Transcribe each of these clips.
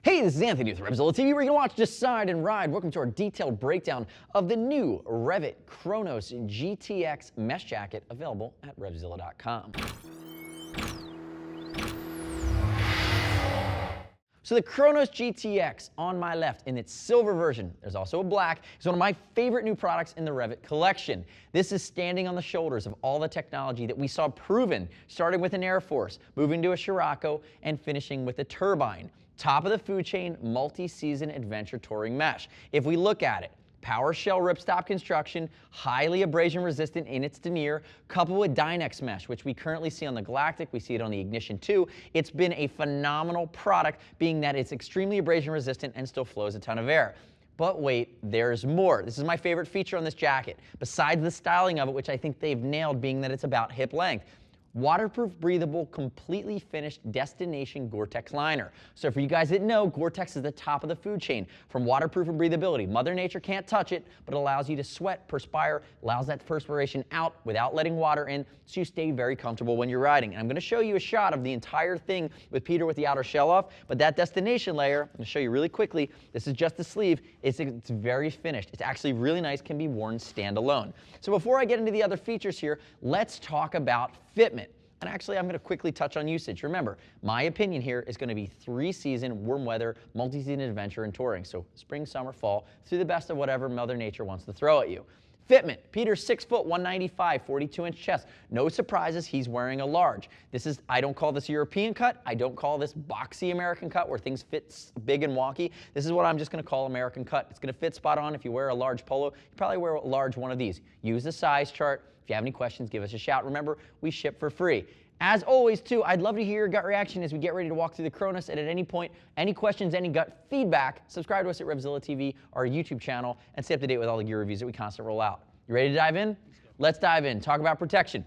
Hey, this is Anthony with RevZilla TV, where you can watch, decide, and ride. Welcome to our detailed breakdown of the new REV'IT Chronos GTX mesh jacket, available at RevZilla.com. So the Chronos GTX on my left in its silver version, there's also a black, is one of my favorite new products in the REV'IT collection. This is standing on the shoulders of all the technology that we saw proven, starting with an Air Force, moving to a Scirocco, and finishing with a turbine. Top of the food chain, multi-season adventure touring mesh. If we look at it, PowerShell ripstop construction, highly abrasion resistant in its denier, coupled with Dynex mesh, which we currently see on the Galactic, we see it on the Ignition 2. It's been a phenomenal product, being that it's extremely abrasion resistant and still flows a ton of air. But wait, there's more. This is my favorite feature on this jacket, besides the styling of it, which I think they've nailed, being that it's about hip length. Waterproof, breathable, completely finished destination Gore-Tex liner. So for you guys that know, Gore-Tex is the top of the food chain from waterproof and breathability. Mother Nature can't touch it, but it allows you to sweat, perspire, allows that perspiration out without letting water in, so you stay very comfortable when you're riding. And I'm going to show you a shot of the entire thing with Peter with the outer shell off, but that destination layer, I'm going to show you really quickly. This is just the sleeve. It's very finished. It's actually really nice, can be worn standalone. So before I get into the other features here, let's talk about fitment. And actually, I'm going to quickly touch on usage. Remember, my opinion here is going to be 3-season, warm weather, multi-season adventure and touring. So spring, summer, fall, through the best of whatever Mother Nature wants to throw at you. Fitment, Peter's 6 foot, 195, 42-inch chest. No surprises, he's wearing a large. This is, I don't call this a European cut. I don't call this boxy American cut where things fit big and wonky. This is what I'm just going to call American cut. It's going to fit spot on. If you wear a large polo, you probably wear a large one of these. Use the size chart. If you have any questions, give us a shout. Remember, we ship for free. As always, too, I'd love to hear your gut reaction as we get ready to walk through the Chronos. And at any point, any questions, any gut feedback, subscribe to us at RevZilla TV, our YouTube channel, and stay up to date with all the gear reviews that we constantly roll out. You ready to dive in? Let's dive in. Talk about protection.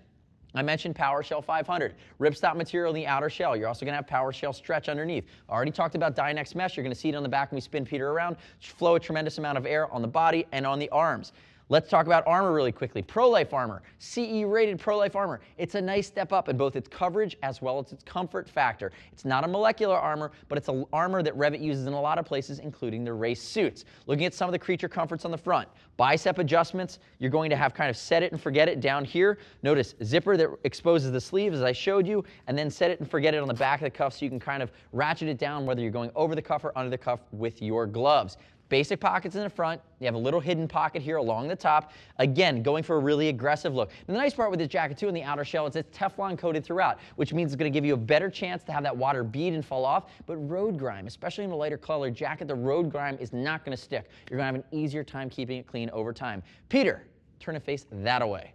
I mentioned PowerShell 500, ripstop material in the outer shell. You're also going to have PowerShell stretch underneath. I already talked about Dynex mesh. You're going to see it on the back when we spin Peter around. Flow a tremendous amount of air on the body and on the arms. Let's talk about Armour really quickly. Pro-Life Armour, CE-rated Pro-Life Armour. It's a nice step up in both its coverage as well as its comfort factor. It's not a molecular armor, but it's an armor that REV'IT uses in a lot of places, including the race suits. Looking at some of the creature comforts on the front. Bicep adjustments, you're going to have kind of set it and forget it down here. Notice zipper that exposes the sleeve, as I showed you, and then set it and forget it on the back of the cuff, so you can kind of ratchet it down whether you're going over the cuff or under the cuff with your gloves. Basic pockets in the front. You have a little hidden pocket here along the top. Again, going for a really aggressive look. And the nice part with this jacket, too, in the outer shell, is it's Teflon coated throughout, which means it's going to give you a better chance to have that water bead and fall off. But road grime, especially in a lighter color jacket, the road grime is not going to stick. You're going to have an easier time keeping it clean over time. Peter, turn and face that away.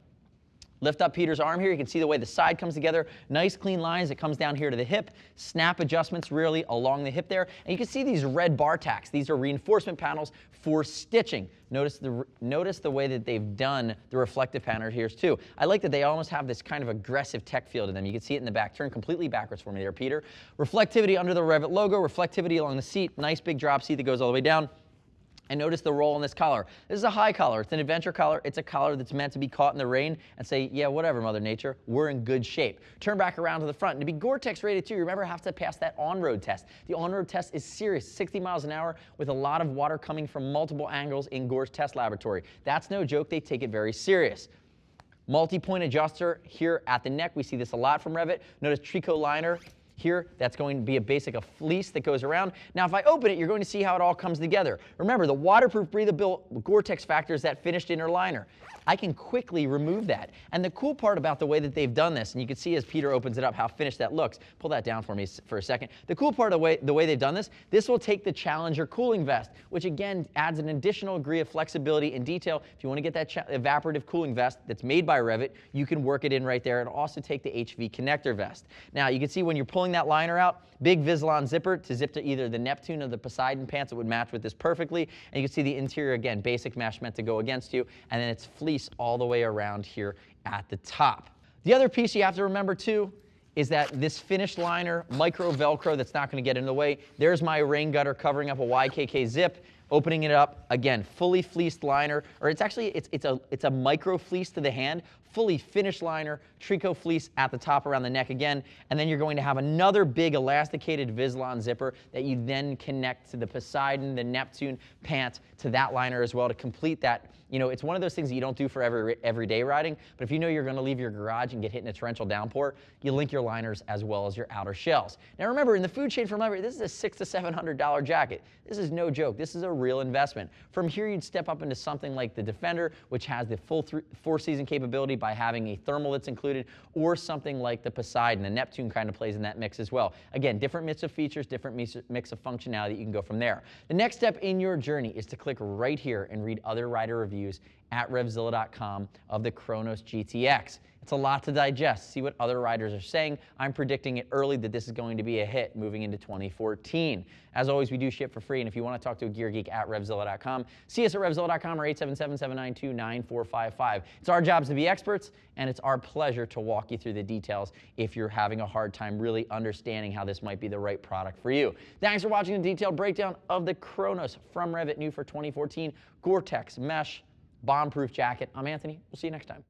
Lift up Peter's arm here. You can see the way the side comes together. Nice clean lines. It comes down here to the hip. Snap adjustments really along the hip there. And you can see these red bar tacks. These are reinforcement panels for stitching. Notice the way that they've done the reflective pattern here too. I like that they almost have this kind of aggressive tech feel to them. You can see it in the back. Turn completely backwards for me there, Peter. Reflectivity under the REV'IT logo. Reflectivity along the seat. Nice big drop seat that goes all the way down. And notice the roll on this collar. This is a high collar. It's an adventure collar. It's a collar that's meant to be caught in the rain and say, yeah, whatever, Mother Nature, we're in good shape. Turn back around to the front. And to be Gore-Tex rated too, remember, have to pass that on-road test. The on-road test is serious, 60 miles an hour with a lot of water coming from multiple angles in Gore's test laboratory. That's no joke. They take it very serious. Multi-point adjuster here at the neck. We see this a lot from REV'IT. Notice tricot liner. Here, that's going to be a fleece that goes around. Now, if I open it, you're going to see how it all comes together. Remember, the waterproof, breathable Gore-Tex factor is that finished inner liner. I can quickly remove that. And the cool part about the way that they've done this, and you can see as Peter opens it up how finished that looks. Pull that down for me for a second. The cool part of the way they've done this will take the Challenger cooling vest, which again adds an additional degree of flexibility and detail. If you want to get that evaporative cooling vest that's made by REV'IT, you can work it in right there, and also take the HV connector vest. Now, you can see when you're pulling that liner out, big Vislon zipper to zip to either the Neptune or the Poseidon pants. It would match with this perfectly. And you can see the interior, again, basic mesh meant to go against you. And then it's fleece all the way around here at the top. The other piece you have to remember, too, is that this finished liner, micro Velcro that's not going to get in the way. There's my rain gutter covering up a YKK zip. Opening it up, again, fully fleeced liner, or it's actually, it's a micro fleece to the hand, fully finished liner, tricot fleece at the top around the neck again, and then you're going to have another big elasticated VizLon zipper that you then connect to the Poseidon, the Neptune pant, to that liner as well to complete that. You know, it's one of those things that you don't do for everyday riding, but if you know you're going to leave your garage and get hit in a torrential downpour, you link your liners as well as your outer shells. Now remember, in the food chain from REV'IT, this is a $600 to $700 jacket. This is no joke. This is a real investment. From here, you'd step up into something like the Defender, which has the full four-season capability by having a thermal that's included, or something like the Poseidon. The Neptune kind of plays in that mix as well. Again, different mix of features, different mix of functionality. You can go from there. The next step in your journey is to click right here and read other rider reviews at RevZilla.com of the Chronos GTX. It's a lot to digest. See what other riders are saying. I'm predicting it early that this is going to be a hit moving into 2014. As always, we do ship for free, and if you want to talk to a gear geek at RevZilla.com, see us at RevZilla.com or 877-792-9455. It's our jobs to be experts, and it's our pleasure to walk you through the details if you're having a hard time really understanding how this might be the right product for you. Thanks for watching a detailed breakdown of the Chronos from REV'IT, new for 2014, Gore-Tex mesh bomb-proof jacket. I'm Anthony. We'll see you next time.